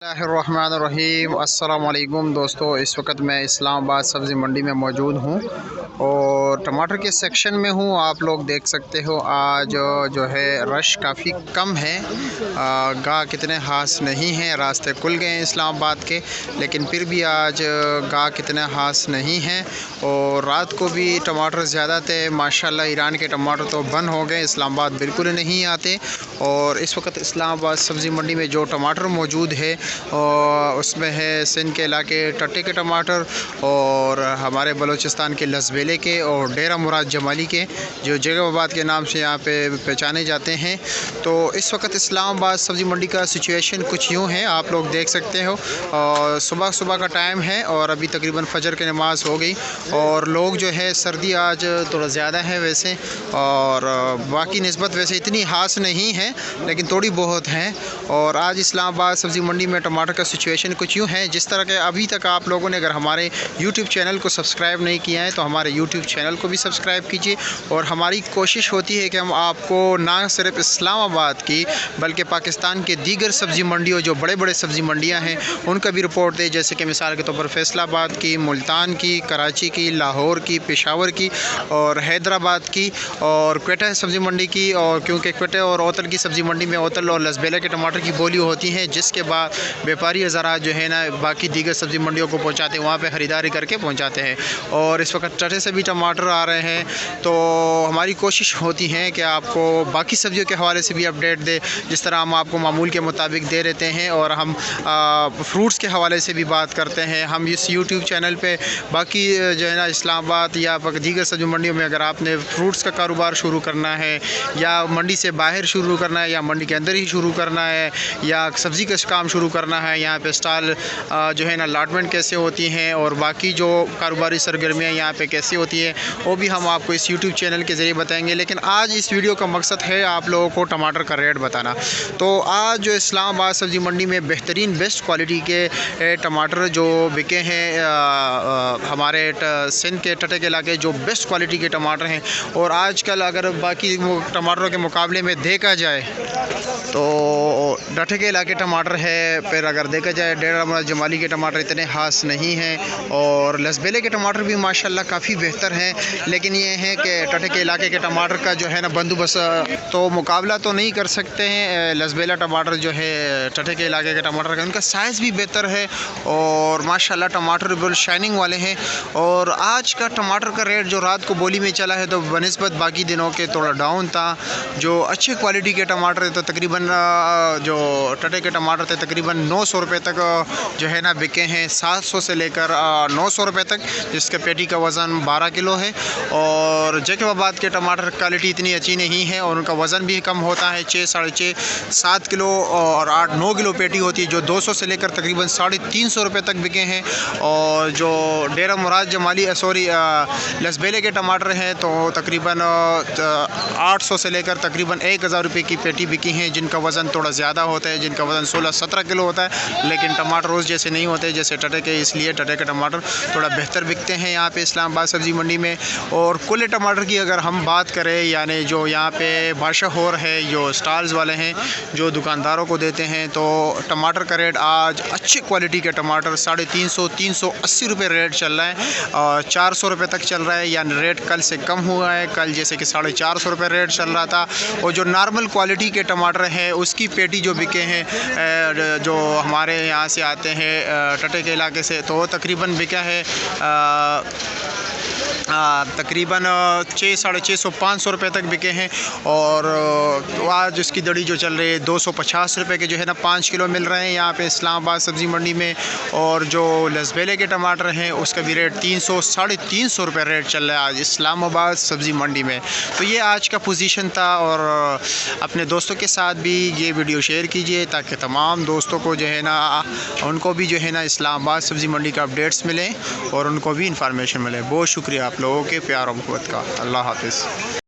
बिस्मिल्लाहिर्रहमानिर्रहीम। अस्सलाम वालेकुम दोस्तों, इस वक्त मैं इस्लामाबाद सब्ज़ी मंडी में मौजूद हूँ और टमाटर के सेक्शन में हूँ। आप लोग देख सकते हो आज जो है रश काफ़ी कम है। गाह कितने खास नहीं हैं, रास्ते खुल गए हैं इस्लामाबाद के, लेकिन फिर भी आज गाह कितने खास नहीं हैं। और रात को भी टमाटर ज़्यादा थे माशाल्लाह। ईरान के टमाटर तो बंद हो गए, इस्लामाबाद बिल्कुल नहीं आते। और इस वक्त इस्लामाबाद सब्ज़ी मंडी में जो टमाटर मौजूद है और उसमें है सिंध के इलाके टट्टे के टमाटर और हमारे बलूचिस्तान के लसबेले के और डेरा मुराद जमाली के, जो जैकबाबाद के नाम से यहाँ पे पहचाने जाते हैं। तो इस वक्त इस्लामाबाद सब्ज़ी मंडी का सिचुएशन कुछ यूँ है, आप लोग देख सकते हो। और सुबह सुबह का टाइम है और अभी तकरीबन फजर की नमाज़ हो गई और लोग जो है, सर्दी आज थोड़ा ज़्यादा है वैसे, और बाकी निस्बत वैसे इतनी खास नहीं है लेकिन थोड़ी बहुत है। और आज इस्लामाबाद सब्ज़ी मंडी में टमाटर का सिचुएशन कुछ यूँ है। जिस तरह के अभी तक आप लोगों ने अगर हमारे YouTube चैनल को सब्सक्राइब नहीं किया है तो हमारे YouTube चैनल को भी सब्सक्राइब कीजिए। और हमारी कोशिश होती है कि हम आपको ना सिर्फ इस्लामाबाद की बल्कि पाकिस्तान के दीगर सब्ज़ी मंडियों, जो बड़े बड़े सब्ज़ी मंडियाँ हैं, उनका भी रिपोर्ट दें। जैसे कि मिसाल के तौर पर फैसलाबाद की, मुल्तान की, कराची की, लाहौर की, पेशावर की और हैदराबाद की और क्वेटा सब्ज़ी मंडी की। और क्योंकि क्वेटा और ओतल की सब्ज़ी मंडी में ओतल और लसबेला के टमाटर की बोली होती हैं, जिसके बाद व्यापारी हज़रात जो है ना बाकी दीगर सब्ज़ी मंडियों को पहुंचाते हैं, वहाँ पे ख़रीदारी करके पहुंचाते हैं। और इस वक्त टटे से भी टमाटर आ रहे हैं। तो हमारी कोशिश होती है कि आपको बाकी सब्ज़ियों के हवाले से भी अपडेट दें, जिस तरह हम आपको मामूल के मुताबिक दे रहते हैं। और हम फ्रूट्स के हवाले से भी बात करते हैं। हम इस यूट्यूब चैनल पर बाकी जो है ना इस्लामाबाद या दीगर सब्ज़ी मंडियों में अगर आपने फ्रूट्स का कारोबार शुरू करना है या मंडी से बाहर शुरू करना है या मंडी के अंदर ही शुरू करना है या सब्ज़ी का काम शुरू करना है, यहाँ पे स्टॉल जो है ना अलॉटमेंट कैसे होती हैं और बाकी जो कारोबारी सरगर्मियाँ यहाँ पे कैसे होती हैं, वो भी हम आपको इस यूट्यूब चैनल के ज़रिए बताएंगे। लेकिन आज इस वीडियो का मकसद है आप लोगों को टमाटर का रेट बताना। तो आज जो इस्लामाबाद सब्ज़ी मंडी में बेहतरीन बेस्ट क्वालिटी के टमाटर जो बिके हैं, हमारे सिंध के टटे के इलाके जो बेस्ट क्वालिटी के टमाटर हैं। और आजकल अगर बाकी टमाटरों के मुकाबले में देखा जाए तो डठे के इलाके टमाटर है, फिर अगर देखा जाए डेरा मुराद जमाली के टमाटर इतने खास नहीं हैं और लसबेले के टमाटर भी माशाल्लाह काफ़ी बेहतर हैं। लेकिन ये है कि टठे के इलाके के टमाटर का जो है ना बंदोबस्त तो मुकाबला तो नहीं कर सकते हैं। लसबेला टमाटर जो है टठे के इलाके के टमाटर का, उनका साइज़ भी बेहतर है और माशाल्लाह टमाटर बिल्कुल शाइनिंग वाले हैं। और आज का टमाटर का रेट जो रात को बोली में चला है तो बनिस्बत बाकी दिनों के थोड़ा डाउन था। जो अच्छे क्वालिटी के टमाटर है तो तकरीबन जो टटे के टमाटर थे तकरीबन 900 रुपये तक जो है ना बिके हैं, 700 से लेकर 900 रुपये तक, जिसके पेटी का वज़न 12 किलो है। और जैकबाबाद के टमाटर क्वालिटी इतनी अच्छी नहीं है और उनका वज़न भी कम होता है, 6, 6.5, 7 किलो और 8, 9 किलो पेटी होती है, जो 200 से लेकर तकरीबन 350 रुपये तक बिके हैं। और जो डेरा मुराद जमाली लसबेले के टमाटर हैं तो तकरीबन 800 से लेकर तकरीबन 1000 रुपये की पेटी बिकी हैं, जिनका वज़न थोड़ा ज़्यादा होता है, जिनका वज़न 16-17 किलो होता है। लेकिन टमाटर रोज़ जैसे नहीं होते जैसे टटे के, इसलिए टटे के टमाटर थोड़ा बेहतर बिकते हैं यहाँ पे इस्लामाबाद सब्ज़ी मंडी में। और कुल टमाटर की अगर हम बात करें, यानी जो यहाँ पे बादशाहोर है, जो स्टॉल्स वाले हैं, जो दुकानदारों को देते हैं, तो टमाटर का रेट आज अच्छी क्वालिटी के टमाटर 350, 380 रुपये रेट चल रहा है और 400 रुपये तक चल रहा है। यानी रेट कल से कम हुआ है, कल जैसे कि 450 रुपये रेट चल रहा था। और जो नॉर्मल क्वालिटी के टमाटर हैं उसकी पेटी जो बिके हैं, जो हमारे यहाँ से आते हैं टटे के इलाके से, तो तकरीबन बिका है तकरीबन 6, 650, 500 रुपये तक बिके हैं। और आज उसकी दड़ी जो चल रही है 250 रुपये के जो है ना 5 किलो मिल रहे हैं यहाँ पे इस्लामाबाद सब्ज़ी मंडी में। और जो लसबेले के टमाटर हैं उसका भी रेट 300, 350 रुपये रेट चल रहा है आज इस्लामाबाद सब्ज़ी मंडी में। तो ये आज का पोजीशन था। और अपने दोस्तों के साथ भी ये वीडियो शेयर कीजिए ताकि तमाम दोस्तों को जो है ना उनको भी जो है ना इस्लामाबाद सब्ज़ी मंडी का अपडेट्स मिलें और उनको भी इंफॉर्मेशन मिले। बहुत शुक्रिया आप लोगों के प्यार और मोहब्बत का। अल्लाह हाफ़िज़।